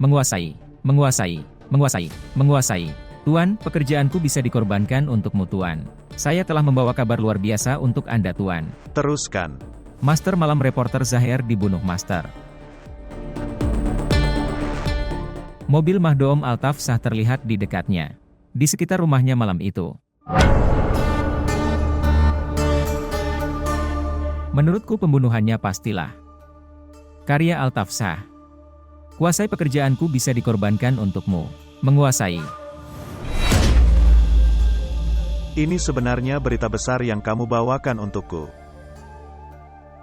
Menguasai, menguasai, menguasai, menguasai. Tuan, pekerjaanku bisa dikorbankan untukmu Tuan. Saya telah membawa kabar luar biasa untuk Anda Tuan. Teruskan. Master malam reporter Zahir dibunuh Master. Mobil Mahdom Altaf-Shah terlihat di dekatnya. Di sekitar rumahnya malam itu. Menurutku pembunuhannya pastilah karya Altaf-Shah. Kuasai pekerjaanku bisa dikorbankan untukmu. Menguasai. Ini sebenarnya berita besar yang kamu bawakan untukku.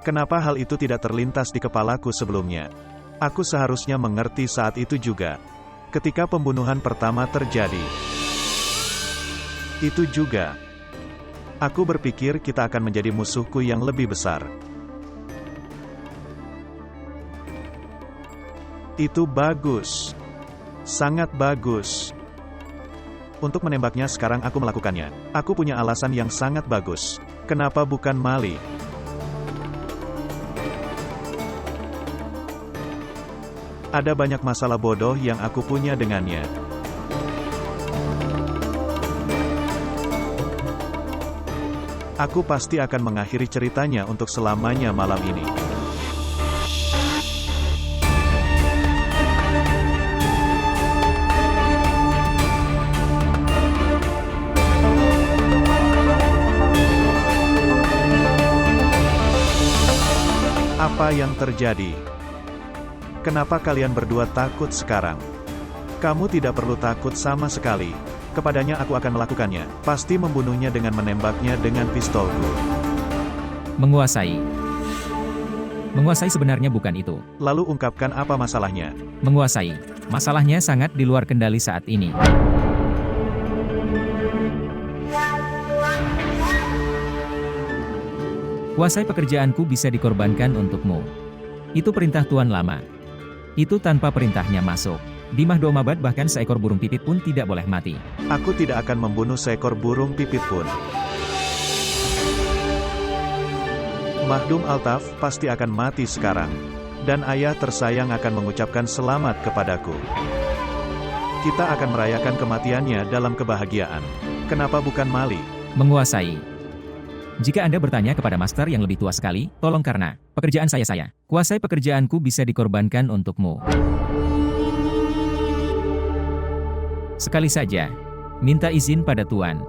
Kenapa hal itu tidak terlintas di kepalaku sebelumnya? Aku seharusnya mengerti saat itu juga. Ketika pembunuhan pertama terjadi. Itu juga. Aku berpikir kita akan menjadi musuhku yang lebih besar. Itu bagus. Sangat bagus. Untuk menembaknya sekarang aku melakukannya. Aku punya alasan yang sangat bagus. Kenapa bukan Mali? Ada banyak masalah bodoh yang aku punya dengannya. Aku pasti akan mengakhiri ceritanya untuk selamanya malam ini. Apa yang terjadi? Kenapa kalian berdua takut sekarang? Kamu tidak perlu takut sama sekali. Kepadanya aku akan melakukannya. Pasti membunuhnya dengan menembaknya dengan pistolku. Menguasai. Menguasai sebenarnya bukan itu. Lalu ungkapkan apa masalahnya. Menguasai. Masalahnya sangat di luar kendali saat ini. Kuasai pekerjaanku bisa dikorbankan untukmu. Itu perintah Tuan Lama. Itu tanpa perintahnya masuk. Di Mahdomabad bahkan seekor burung pipit pun tidak boleh mati. Aku tidak akan membunuh seekor burung pipit pun. Mahdum Altaf pasti akan mati sekarang. Dan ayah tersayang akan mengucapkan selamat kepadaku. Kita akan merayakan kematiannya dalam kebahagiaan. Kenapa bukan Mali? Menguasai. Jika Anda bertanya kepada master yang lebih tua sekali, tolong karena pekerjaan saya. Kuasai pekerjaanku bisa dikorbankan untukmu. Sekali saja, minta izin pada Tuan.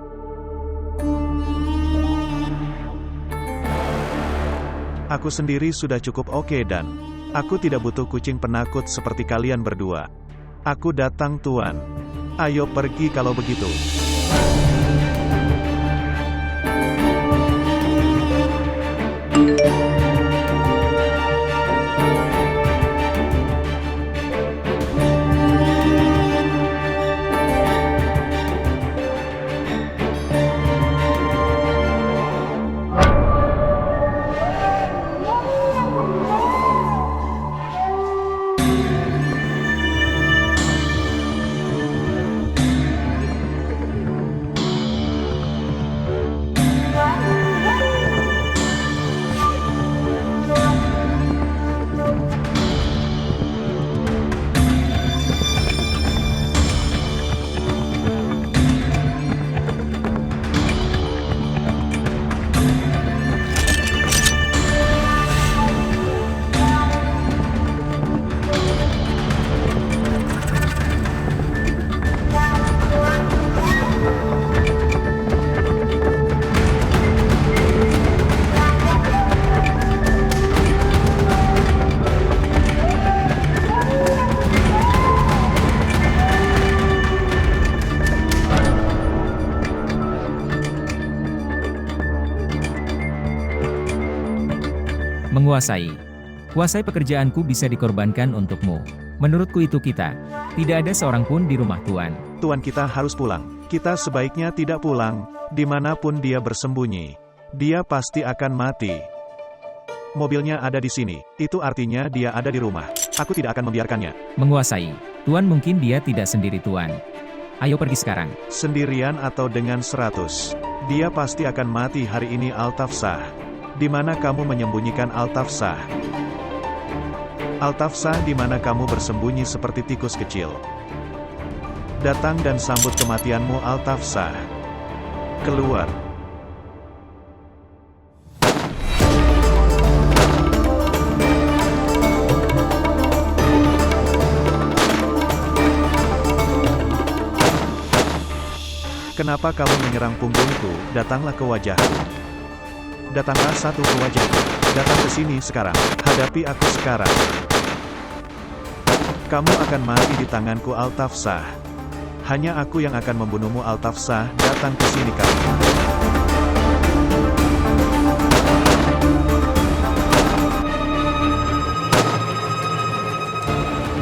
Aku sendiri sudah cukup oke dan aku tidak butuh kucing penakut seperti kalian berdua. Aku datang Tuan. Ayo pergi kalau begitu. Menguasai. Kuasai pekerjaanku bisa dikorbankan untukmu. Menurutku itu kita. Tidak ada seorang pun di rumah Tuan. Tuan kita harus pulang. Kita sebaiknya tidak pulang. Dimanapun dia bersembunyi. Dia pasti akan mati. Mobilnya ada di sini. Itu artinya dia ada di rumah. Aku tidak akan membiarkannya. Menguasai. Tuan mungkin dia tidak sendiri Tuan. Ayo pergi sekarang. Sendirian atau dengan 100. Dia pasti akan mati hari ini Altaf-Shah. Di mana kamu menyembunyikan Altaf-Shah? Altafsah, di mana kamu bersembunyi seperti tikus kecil? Datang dan sambut kematianmu, Altafsah. Keluar. Kenapa kamu menyerang punggungku? Datanglah ke wajahku. Datanglah satu ke wajahku. Datang ke sini sekarang. Hadapi aku sekarang. Kamu akan mati di tanganku, Altafsah. Hanya aku yang akan membunuhmu, Altafsah. Datang ke sini kamu.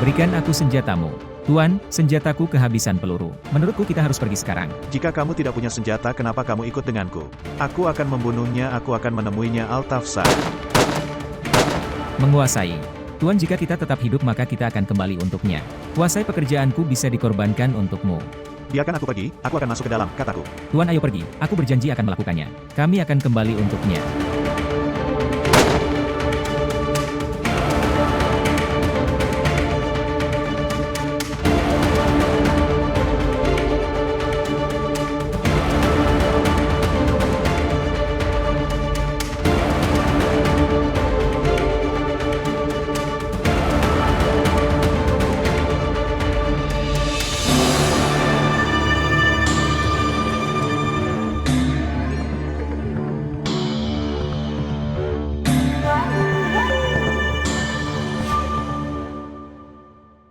Berikan aku senjatamu. Tuan, senjataku kehabisan peluru. Menurutku kita harus pergi sekarang. Jika kamu tidak punya senjata, kenapa kamu ikut denganku? Aku akan membunuhnya, aku akan menemuinya, Altafsah. Menguasai. Tuan, jika kita tetap hidup maka kita akan kembali untuknya. Kuasai pekerjaanku bisa dikorbankan untukmu. Biarkan aku pergi, aku akan masuk ke dalam, kataku. Tuan, ayo pergi. Aku berjanji akan melakukannya. Kami akan kembali untuknya.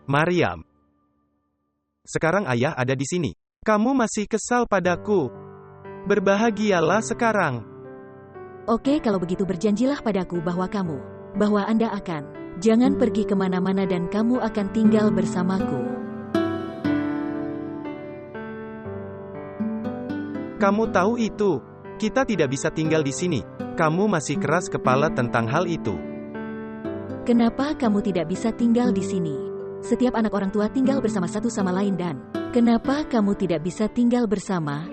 Maryam. Sekarang ayah ada di sini. Kamu masih kesal padaku. Berbahagialah sekarang. Oke, kalau begitu berjanjilah padaku bahwa Anda akan. Jangan pergi kemana-mana dan kamu akan tinggal bersamaku. Kamu tahu itu. Kita tidak bisa tinggal di sini. Kamu masih keras kepala tentang hal itu. Kenapa kamu tidak bisa tinggal di sini? Setiap anak orang tua tinggal bersama satu sama lain dan kenapa kamu tidak bisa tinggal bersama?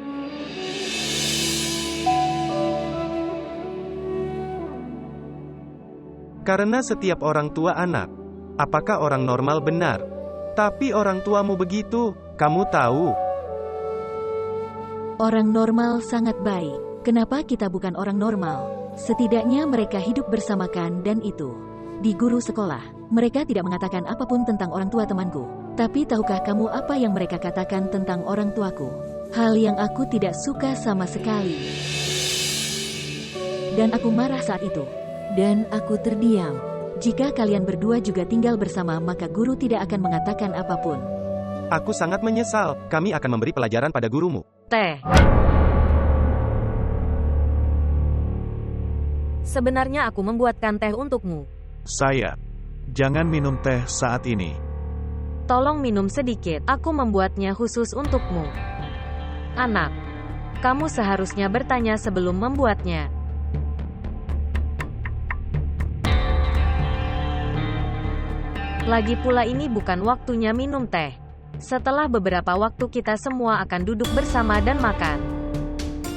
Karena setiap orang tua anak. Apakah orang normal benar? Tapi orang tuamu begitu, kamu tahu. Orang normal sangat baik. Kenapa kita bukan orang normal? Setidaknya mereka hidup bersamakan dan itu. Di guru sekolah, mereka tidak mengatakan apapun tentang orang tua temanku. Tapi tahukah kamu apa yang mereka katakan tentang orang tuaku? Hal yang aku tidak suka sama sekali. Dan aku marah saat itu. Dan aku terdiam. Jika kalian berdua juga tinggal bersama, maka guru tidak akan mengatakan apapun. Aku sangat menyesal. Kami akan memberi pelajaran pada gurumu. Teh. Sebenarnya aku membuatkan teh untukmu. Saya. Jangan minum teh saat ini. Tolong minum sedikit. Aku membuatnya khusus untukmu. Anak, kamu seharusnya bertanya sebelum membuatnya. Lagi pula ini bukan waktunya minum teh. Setelah beberapa waktu kita semua akan duduk bersama dan makan.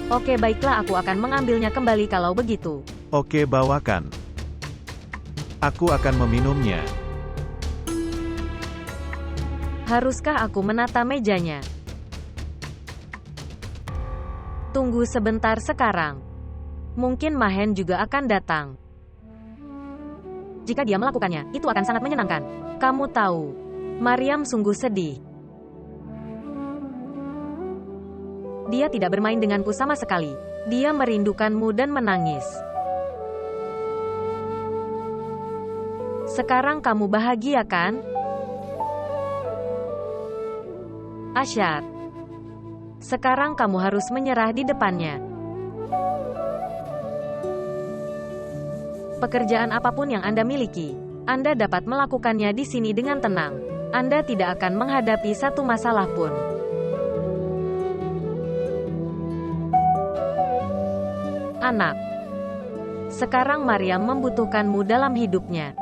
Oke, baiklah, aku akan mengambilnya kembali kalau begitu. Oke, bawakan. Aku akan meminumnya. Haruskah aku menata mejanya? Tunggu sebentar sekarang. Mungkin Mahen juga akan datang. Jika dia melakukannya, itu akan sangat menyenangkan. Kamu tahu, Maryam sungguh sedih. Dia tidak bermain denganku sama sekali. Dia merindukanmu dan menangis. Sekarang kamu bahagia kan? Asyar. Sekarang kamu harus menyerah di depannya. Pekerjaan apapun yang Anda miliki, Anda dapat melakukannya di sini dengan tenang. Anda tidak akan menghadapi satu masalah pun. Anak. Sekarang Maryam membutuhkanmu dalam hidupnya.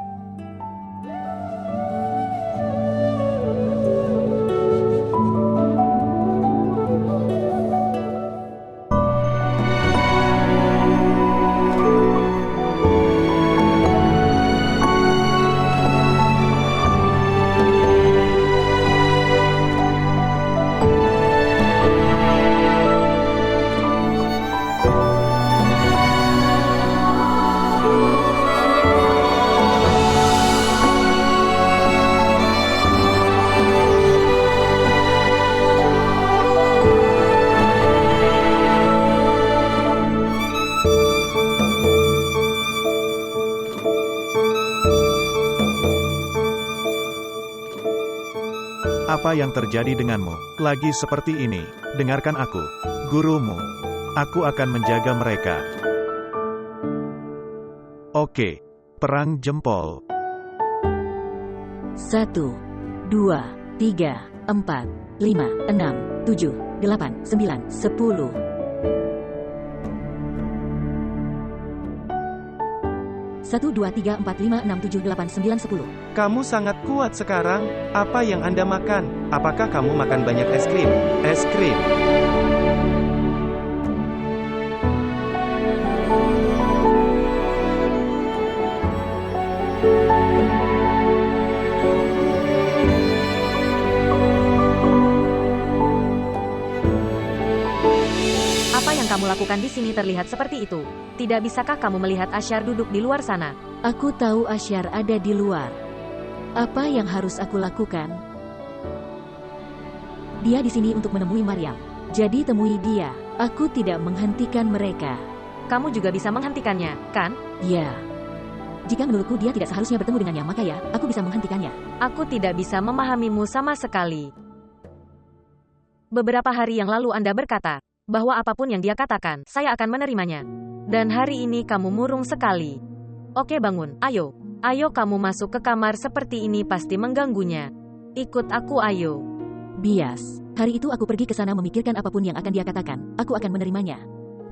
Apa yang terjadi denganmu? Lagi seperti ini. Dengarkan aku. Gurumu. Aku akan menjaga mereka. Oke. Perang jempol. 1, 2, 3, 4, 5, 6, 7, 8, 9, 10. 1, 2, 3, 4, 5, 6, 7, 8, 9, 10. Kamu sangat kuat sekarang. Apa yang Anda makan? Apakah kamu makan banyak es krim? Es krim. Apa yang kamu lakukan di sini terlihat seperti itu. Tidak bisakah kamu melihat Asyar duduk di luar sana? Aku tahu Asyar ada di luar. Apa yang harus aku lakukan? Dia di sini untuk menemui Maryam. Jadi temui dia. Aku tidak menghentikan mereka. Kamu juga bisa menghentikannya, kan? Ya. Jika menurutku dia tidak seharusnya bertemu dengannya, maka ya, aku bisa menghentikannya. Aku tidak bisa memahamimu sama sekali. Beberapa hari yang lalu Anda berkata bahwa apapun yang dia katakan, saya akan menerimanya. Dan hari ini kamu murung sekali. Oke, bangun, ayo. Ayo kamu masuk ke kamar, seperti ini pasti mengganggunya. Ikut aku, ayo. Bias. Hari itu aku pergi ke sana memikirkan apapun yang akan dia katakan, aku akan menerimanya.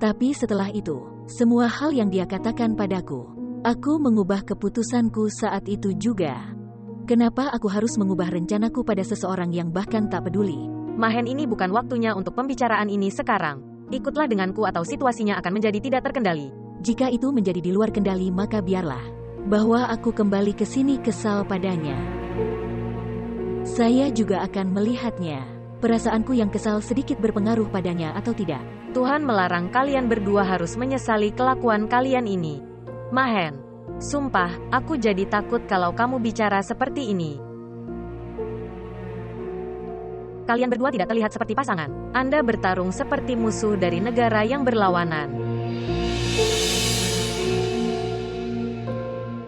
Tapi setelah itu, semua hal yang dia katakan padaku, aku mengubah keputusanku saat itu juga. Kenapa aku harus mengubah rencanaku pada seseorang yang bahkan tak peduli? Mahen, ini bukan waktunya untuk pembicaraan ini sekarang. Ikutlah denganku atau situasinya akan menjadi tidak terkendali. Jika itu menjadi di luar kendali, maka biarlah. Bahwa aku kembali ke sini kesal padanya. Saya juga akan melihatnya. Perasaanku yang kesal sedikit berpengaruh padanya atau tidak. Tuhan melarang kalian berdua harus menyesali kelakuan kalian ini. Mahen, sumpah, aku jadi takut kalau kamu bicara seperti ini. Kalian berdua tidak terlihat seperti pasangan. Anda bertarung seperti musuh dari negara yang berlawanan.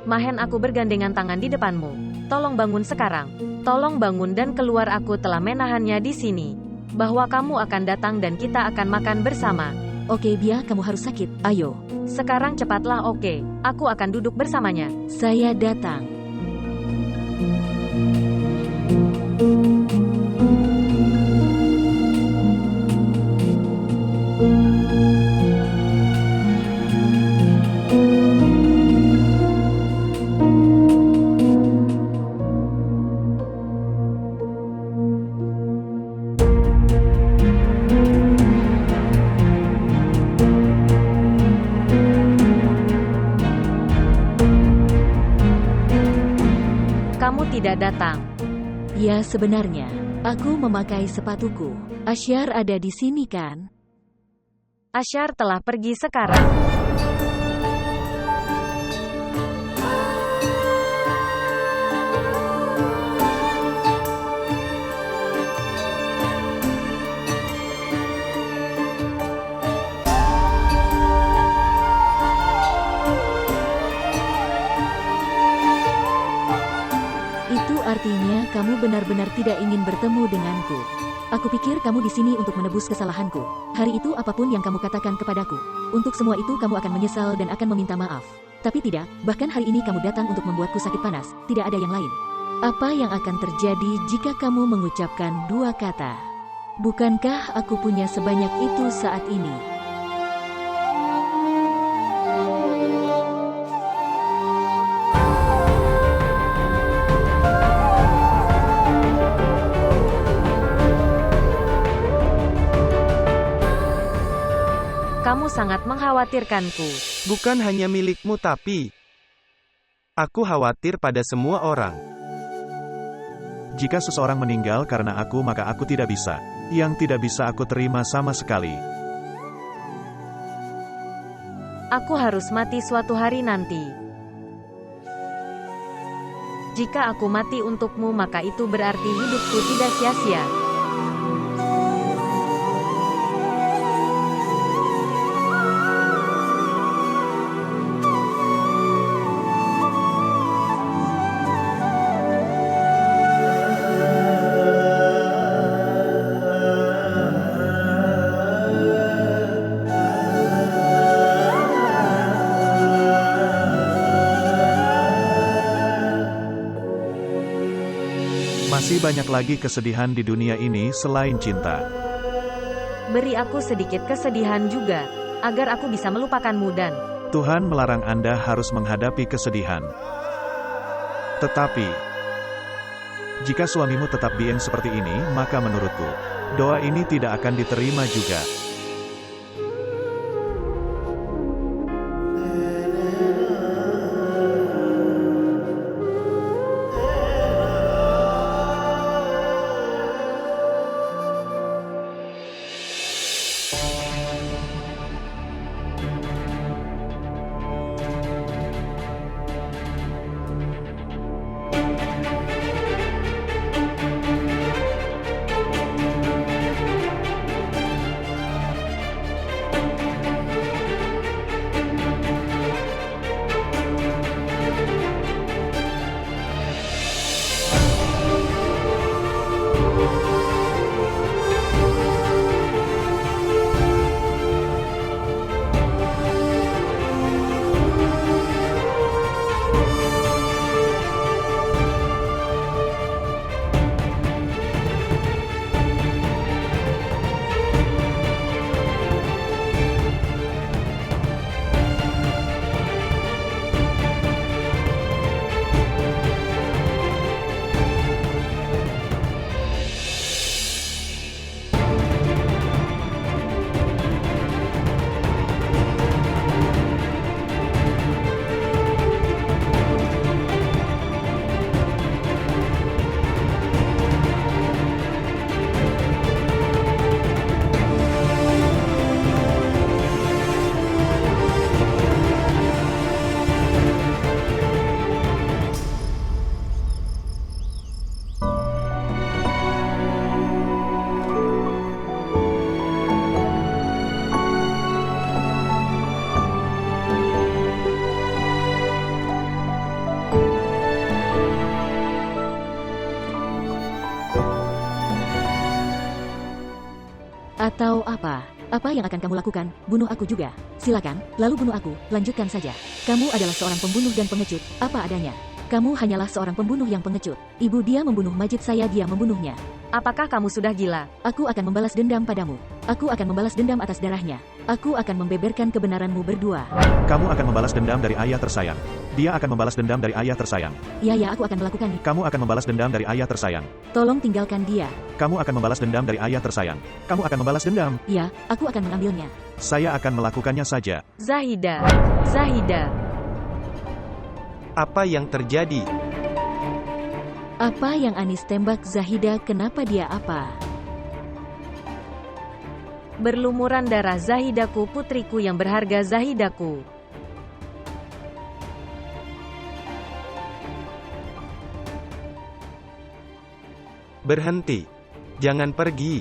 Mahen, aku bergandengan tangan di depanmu. Tolong bangun sekarang. Tolong bangun dan keluar, aku telah menahannya di sini. Bahwa kamu akan datang dan kita akan makan bersama. Oke, Bia, kamu harus sakit. Ayo. Sekarang cepatlah, oke. Aku akan duduk bersamanya. Saya datang. Kamu tidak datang. Ya, sebenarnya, aku memakai sepatuku. Asyar ada di sini kan? Asyar telah pergi sekarang. Itu artinya kamu benar-benar tidak ingin bertemu denganku. Aku pikir kamu di sini untuk menebus kesalahanku. Hari itu apapun yang kamu katakan kepadaku, untuk semua itu kamu akan menyesal dan akan meminta maaf. Tapi tidak, bahkan hari ini kamu datang untuk membuatku sakit panas, tidak ada yang lain. Apa yang akan terjadi jika kamu mengucapkan dua kata? Bukankah aku punya sebanyak itu saat ini? Kamu sangat mengkhawatirkanku. Bukan hanya milikmu tapi aku khawatir pada semua orang. Jika seseorang meninggal karena aku, maka aku tidak bisa. Yang tidak bisa aku terima sama sekali. Aku harus mati suatu hari nanti. Jika aku mati untukmu, maka itu berarti hidupku tidak sia-sia. Masih banyak lagi kesedihan di dunia ini selain cinta. Beri aku sedikit kesedihan juga, agar aku bisa melupakanmu dan... Tuhan melarang Anda harus menghadapi kesedihan. Tetapi, jika suamimu tetap bieng seperti ini, maka menurutku, doa ini tidak akan diterima juga. Atau apa? Apa yang akan kamu lakukan? Bunuh aku juga. Silakan, lalu bunuh aku, lanjutkan saja. Kamu adalah seorang pembunuh dan pengecut, apa adanya. Kamu hanyalah seorang pembunuh yang pengecut. Ibu dia membunuh Majid saya, dia membunuhnya. Apakah kamu sudah gila? Aku akan membalas dendam padamu. Aku akan membalas dendam atas darahnya. Aku akan membeberkan kebenaranmu berdua. Kamu akan membalas dendam dari ayah tersayang. Dia akan membalas dendam dari ayah tersayang. Ya, aku akan melakukannya. Kamu akan membalas dendam dari ayah tersayang. Tolong tinggalkan dia. Kamu akan membalas dendam dari ayah tersayang. Kamu akan membalas dendam. Ya, aku akan mengambilnya. Saya akan melakukannya saja. Zahida. Zahida. Apa yang terjadi? Apa yang Anis tembak Zahida? Kenapa dia apa? Berlumuran darah Zahidaku, putriku yang berharga Zahidaku. Berhenti. Jangan pergi.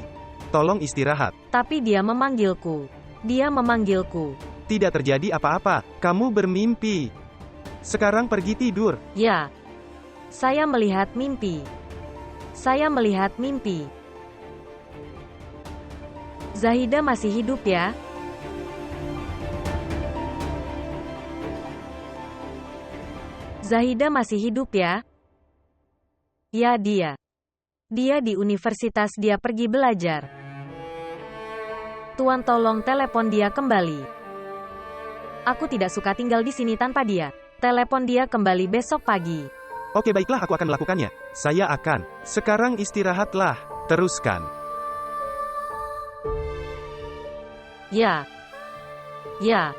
Tolong istirahat. Tapi dia memanggilku. Dia memanggilku. Tidak terjadi apa-apa. Kamu bermimpi. Sekarang pergi tidur. Ya. Saya melihat mimpi. Saya melihat mimpi. Zahida masih hidup ya? Zahida masih hidup ya? Ya, dia. Dia di universitas, dia pergi belajar. Tuan, tolong telepon dia kembali. Aku tidak suka tinggal di sini tanpa dia. Telepon dia kembali besok pagi. Oke, baiklah, aku akan melakukannya. Saya akan. Sekarang istirahatlah. Teruskan. Ya. Ya.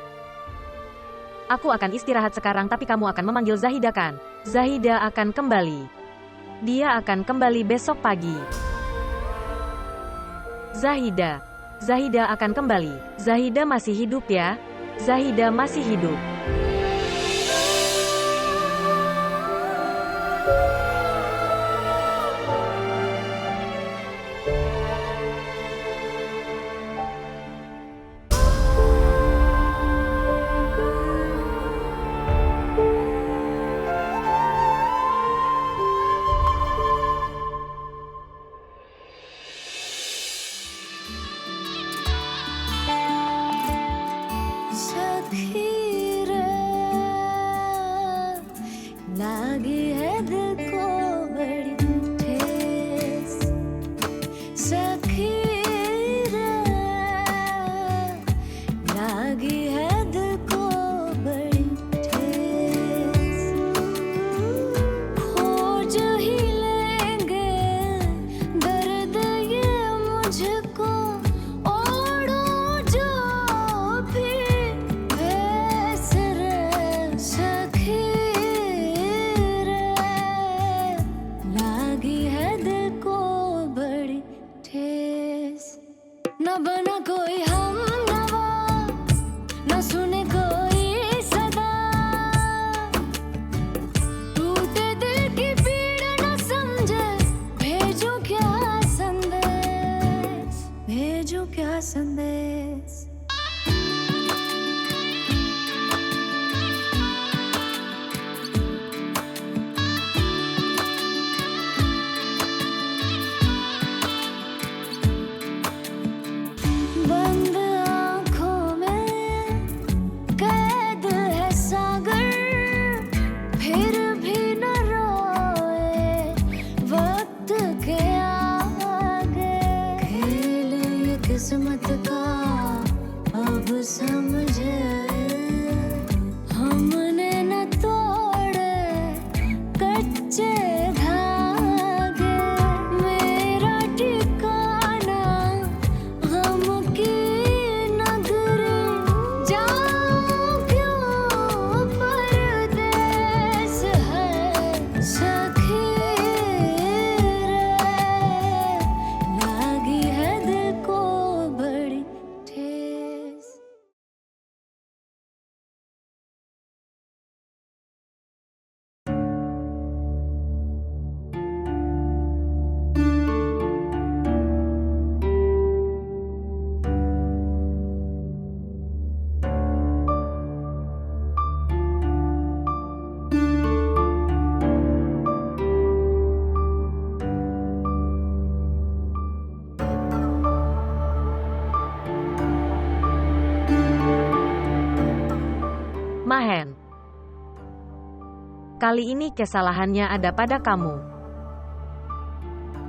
Aku akan istirahat sekarang, tapi kamu akan memanggil Zahida kan? Zahida akan kembali. Dia akan kembali besok pagi. Zahida. Zahida akan kembali. Zahida masih hidup ya? Zahida masih hidup. Saat hirap बना कोई हमनवा, न सुने कोई सदा, टूटे दिल की पीड़ न समझे, भेजो क्या संदेश, भेजो क्या संदेश। बंद आँखों में कैद है सागर, फिर भी न रोए वक्त के आगे, खेल ये किस्मत का अब समझे, हमने न तोड़े कच्चे धागे, मेरा ठिकाना हम की नगरी, जाऊं क्यों परदेस है सखी रे, लागी है दिल को बड़ी ठेस। Mahen. Kali ini kesalahannya ada pada kamu.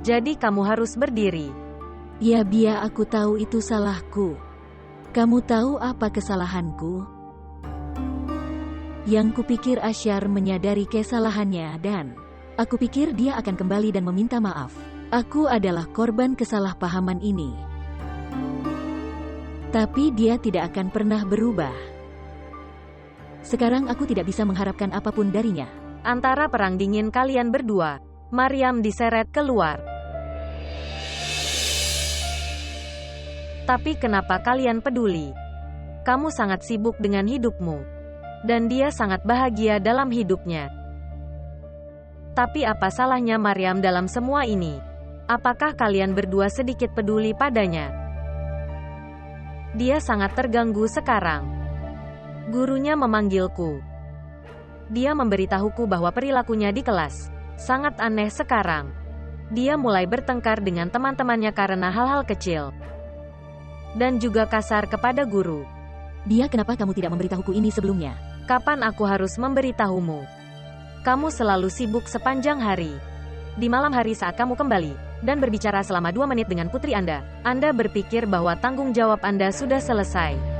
Jadi kamu harus berdiri. Ya Bia, aku tahu itu salahku. Kamu tahu apa kesalahanku? Yang kupikir Asyar menyadari kesalahannya dan aku pikir dia akan kembali dan meminta maaf. Aku adalah korban kesalahpahaman ini. Tapi dia tidak akan pernah berubah. Sekarang aku tidak bisa mengharapkan apapun darinya. Antara perang dingin kalian berdua, Maryam diseret keluar. Tapi kenapa kalian peduli? Kamu sangat sibuk dengan hidupmu. Dan dia sangat bahagia dalam hidupnya. Tapi apa salahnya Maryam dalam semua ini? Apakah kalian berdua sedikit peduli padanya? Dia sangat terganggu sekarang. Gurunya memanggilku. Dia memberitahuku bahwa perilakunya di kelas sangat aneh sekarang. Dia mulai bertengkar dengan teman-temannya karena hal-hal kecil. Dan juga kasar kepada guru. Dia, kenapa kamu tidak memberitahuku ini sebelumnya? Kapan aku harus memberitahumu? Kamu selalu sibuk sepanjang hari. Di malam hari saat kamu kembali dan berbicara selama 2 menit dengan putri Anda berpikir bahwa tanggung jawab Anda sudah selesai.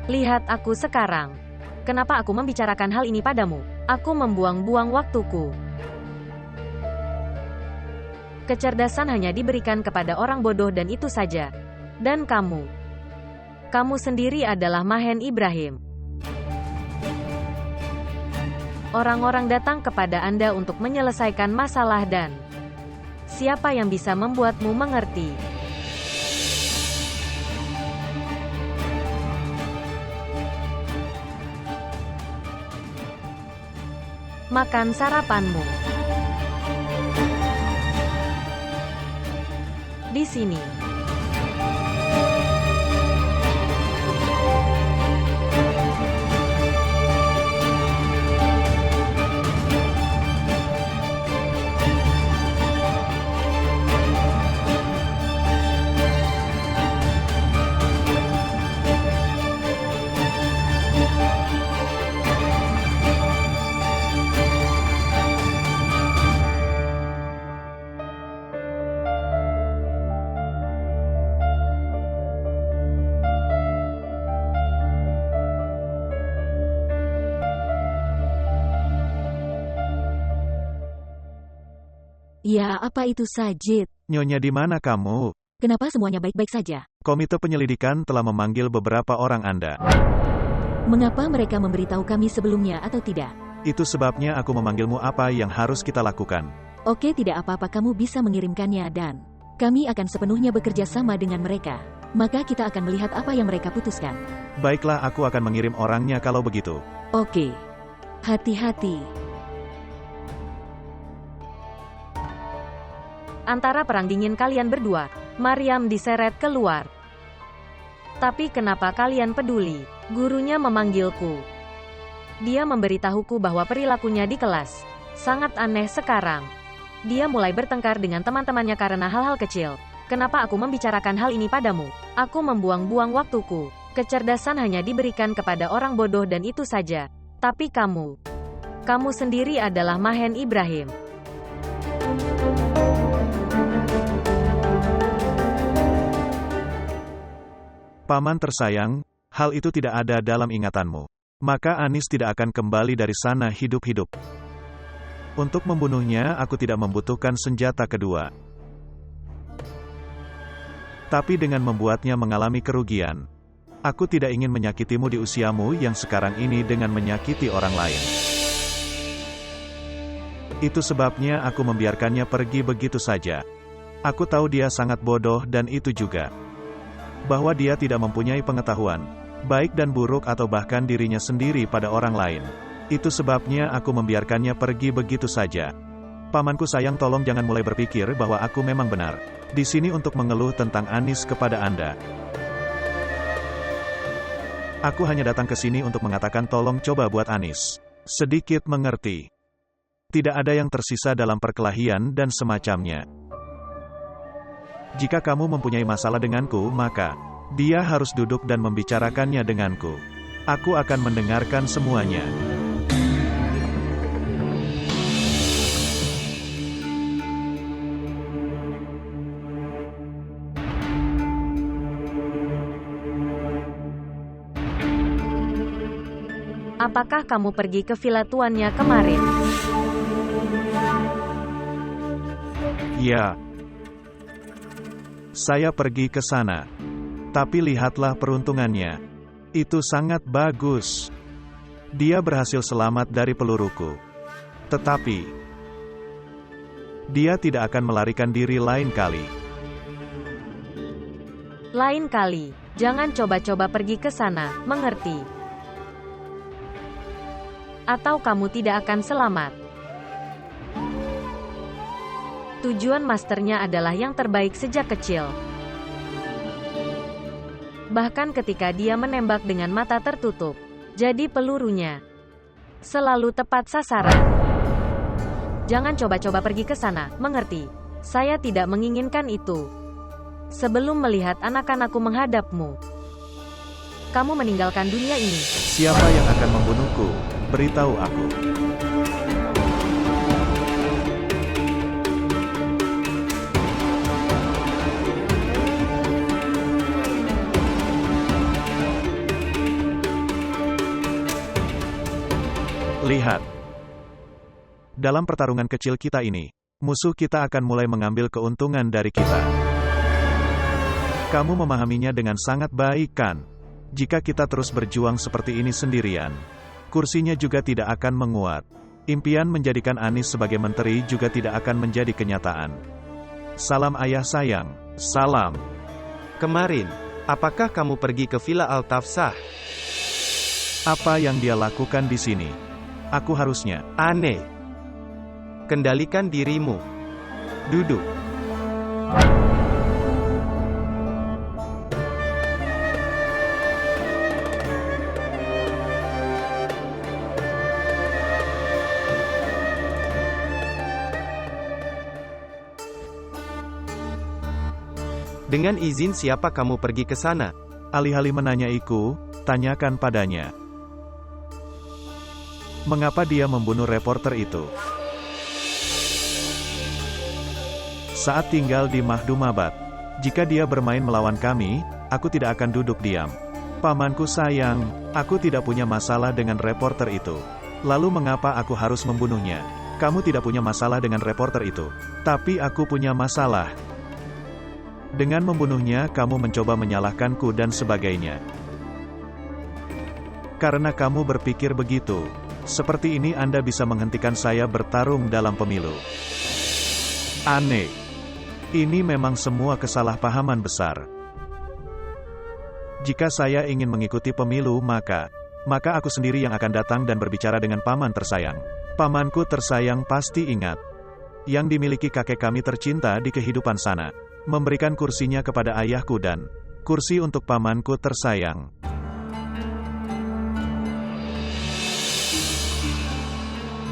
Lihat aku sekarang. Kenapa aku membicarakan hal ini padamu? Aku membuang-buang waktuku. Kecerdasan hanya diberikan kepada orang bodoh dan itu saja. Dan kamu sendiri adalah Mahen Ibrahim. Orang-orang datang kepada Anda untuk menyelesaikan masalah dan siapa yang bisa membuatmu mengerti? Makan sarapanmu. Di sini. Ya, apa itu Sajid? Nyonya, di mana kamu? Kenapa semuanya baik-baik saja? Komite penyelidikan telah memanggil beberapa orang Anda. Mengapa mereka memberitahu kami sebelumnya atau tidak? Itu sebabnya aku memanggilmu. Apa yang harus kita lakukan? Oke, tidak apa-apa, kamu bisa mengirimkannya dan Kami akan sepenuhnya bekerja sama dengan mereka. Maka kita akan melihat apa yang mereka putuskan. Baiklah, aku akan mengirim orangnya kalau begitu. Oke. Hati-hati. Antara perang dingin kalian berdua, Maryam diseret keluar. Tapi kenapa kalian peduli? Gurunya memanggilku. Dia memberitahuku bahwa perilakunya di kelas sangat aneh sekarang. Dia mulai bertengkar dengan teman-temannya karena hal-hal kecil. Kenapa aku membicarakan hal ini padamu? Aku membuang-buang waktuku. Kecerdasan hanya diberikan kepada orang bodoh dan itu saja. Tapi kamu sendiri adalah Mahen Ibrahim. Paman tersayang, hal itu tidak ada dalam ingatanmu. Maka Anis tidak akan kembali dari sana hidup-hidup. Untuk membunuhnya, aku tidak membutuhkan senjata kedua. Tapi dengan membuatnya mengalami kerugian, aku tidak ingin menyakitimu di usiamu yang sekarang ini dengan menyakiti orang lain. Itu sebabnya aku membiarkannya pergi begitu saja. Aku tahu dia sangat bodoh dan itu juga. Bahwa dia tidak mempunyai pengetahuan, baik dan buruk atau bahkan dirinya sendiri pada orang lain. Itu sebabnya aku membiarkannya pergi begitu saja. Pamanku sayang, tolong jangan mulai berpikir bahwa aku memang benar di sini untuk mengeluh tentang Anis kepada Anda. Aku hanya datang ke sini untuk mengatakan tolong coba buat Anis sedikit mengerti. Tidak ada yang tersisa dalam perkelahian dan semacamnya. Jika kamu mempunyai masalah denganku, maka dia harus duduk dan membicarakannya denganku. Aku akan mendengarkan semuanya. Apakah kamu pergi ke villa tuannya kemarin? Ya. Saya pergi ke sana. Tapi lihatlah peruntungannya. Itu sangat bagus. Dia berhasil selamat dari peluruku. Tetapi dia tidak akan melarikan diri lain kali. Lain kali, jangan coba-coba pergi ke sana, mengerti? Atau kamu tidak akan selamat. Tujuan masternya adalah yang terbaik sejak kecil. Bahkan ketika dia menembak dengan mata tertutup, jadi pelurunya selalu tepat sasaran. Jangan coba-coba pergi ke sana, mengerti? Saya tidak menginginkan itu. Sebelum melihat anak-anakku menghadapmu, kamu meninggalkan dunia ini. Siapa yang akan membunuhku? Beritahu aku. Lihat. Dalam pertarungan kecil kita ini, musuh kita akan mulai mengambil keuntungan dari kita. Kamu memahaminya dengan sangat baik, kan? Jika kita terus berjuang seperti ini sendirian, kursinya juga tidak akan menguat. Impian menjadikan Anis sebagai menteri juga tidak akan menjadi kenyataan. Salam ayah sayang. Salam. Kemarin, apakah kamu pergi ke Villa Al-Tafsah? Apa yang dia lakukan di sini? Aku harusnya. Aneh. Kendalikan dirimu. Duduk. Dengan izin siapa kamu pergi ke sana? Alih-alih menanyaiku, tanyakan padanya. Mengapa dia membunuh reporter itu? Saat tinggal di Mahdumabad, jika dia bermain melawan kami, aku tidak akan duduk diam. Pamanku sayang, aku tidak punya masalah dengan reporter itu. Lalu mengapa aku harus membunuhnya? Kamu tidak punya masalah dengan reporter itu. Tapi aku punya masalah. Dengan membunuhnya, kamu mencoba menyalahkanku dan sebagainya. Karena kamu berpikir begitu, seperti ini Anda bisa menghentikan saya bertarung dalam pemilu. Aneh. Ini memang semua kesalahpahaman besar. Jika saya ingin mengikuti pemilu maka aku sendiri yang akan datang dan berbicara dengan paman tersayang. Pamanku tersayang pasti ingat yang dimiliki kakek kami tercinta di kehidupan sana. Memberikan kursinya kepada ayahku dan kursi untuk pamanku tersayang.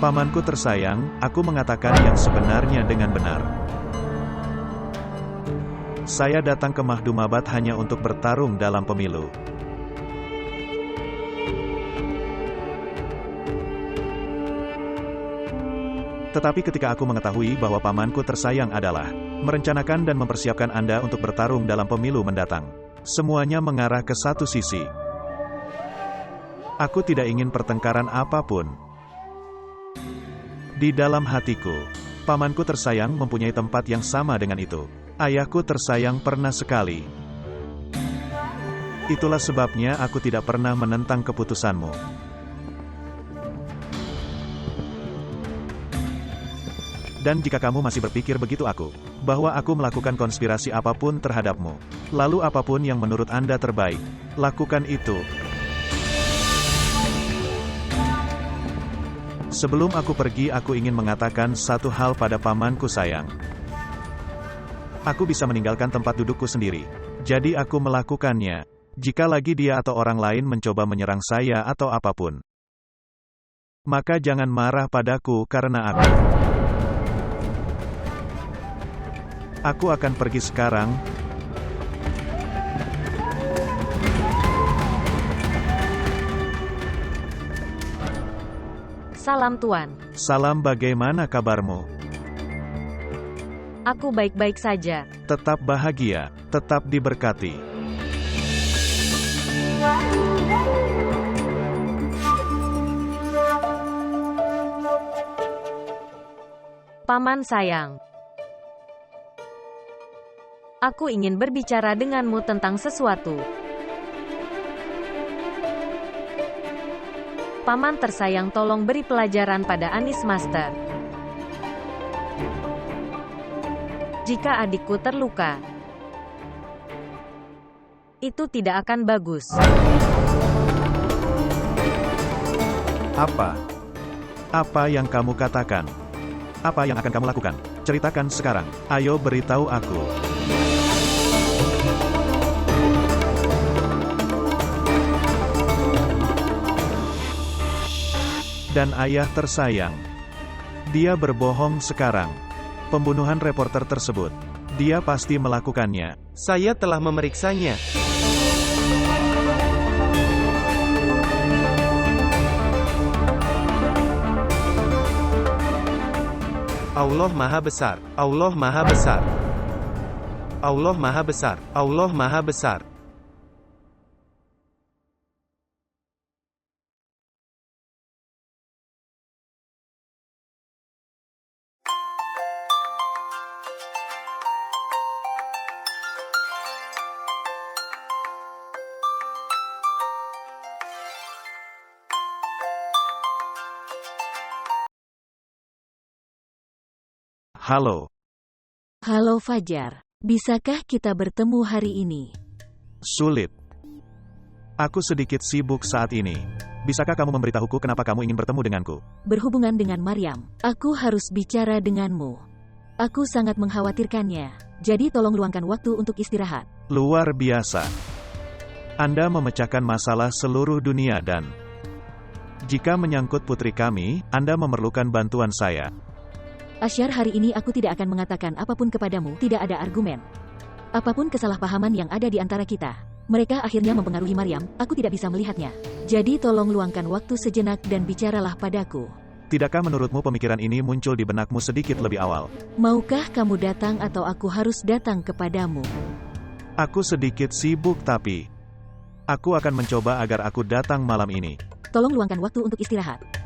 Pamanku tersayang, aku mengatakan yang sebenarnya dengan benar. Saya datang ke Mahdumabat hanya untuk bertarung dalam pemilu. Tetapi ketika aku mengetahui bahwa pamanku tersayang adalah merencanakan dan mempersiapkan Anda untuk bertarung dalam pemilu mendatang, semuanya mengarah ke satu sisi. Aku tidak ingin pertengkaran apapun. Di dalam hatiku, pamanku tersayang mempunyai tempat yang sama dengan itu. Ayahku tersayang pernah sekali. Itulah sebabnya aku tidak pernah menentang keputusanmu. Dan jika kamu masih berpikir begitu bahwa aku melakukan konspirasi apapun terhadapmu, lalu apapun yang menurut Anda terbaik, lakukan itu. Sebelum aku pergi, aku ingin mengatakan satu hal pada pamanku sayang. Aku bisa meninggalkan tempat dudukku sendiri. Jadi aku melakukannya. Jika lagi dia atau orang lain mencoba menyerang saya atau apapun, maka jangan marah padaku karena aku akan pergi sekarang. Salam Tuan. Salam, bagaimana kabarmu? Aku baik-baik saja. Tetap bahagia, tetap diberkati. Paman sayang. Aku ingin berbicara denganmu tentang sesuatu. Paman tersayang, tolong beri pelajaran pada Anis Master. Jika adikku terluka, itu tidak akan bagus. Apa yang kamu katakan? Apa yang akan kamu lakukan? Ceritakan sekarang. Ayo beritahu aku. Dan ayah tersayang, dia berbohong sekarang. Pembunuhan reporter tersebut, dia pasti melakukannya. Saya telah memeriksanya. Allah Maha Besar, Allah Maha Besar. Allah Maha Besar, Allah Maha Besar. Halo. Halo Fajar, bisakah kita bertemu hari ini? Sulit. Aku sedikit sibuk saat ini. Bisakah kamu memberitahuku kenapa kamu ingin bertemu denganku? Berhubungan dengan Maryam, aku harus bicara denganmu. Aku sangat mengkhawatirkannya, jadi tolong luangkan waktu untuk istirahat. Luar biasa. Anda memecahkan masalah seluruh dunia dan jika menyangkut putri kami, Anda memerlukan bantuan saya. Asyar, hari ini aku tidak akan mengatakan apapun kepadamu, tidak ada argumen. Apapun kesalahpahaman yang ada di antara kita, mereka akhirnya mempengaruhi Maryam, aku tidak bisa melihatnya. Jadi tolong luangkan waktu sejenak dan bicaralah padaku. Tidakkah menurutmu pemikiran ini muncul di benakmu sedikit lebih awal? Maukah kamu datang atau aku harus datang kepadamu? Aku sedikit sibuk tapi aku akan mencoba agar aku datang malam ini. Tolong luangkan waktu untuk istirahat.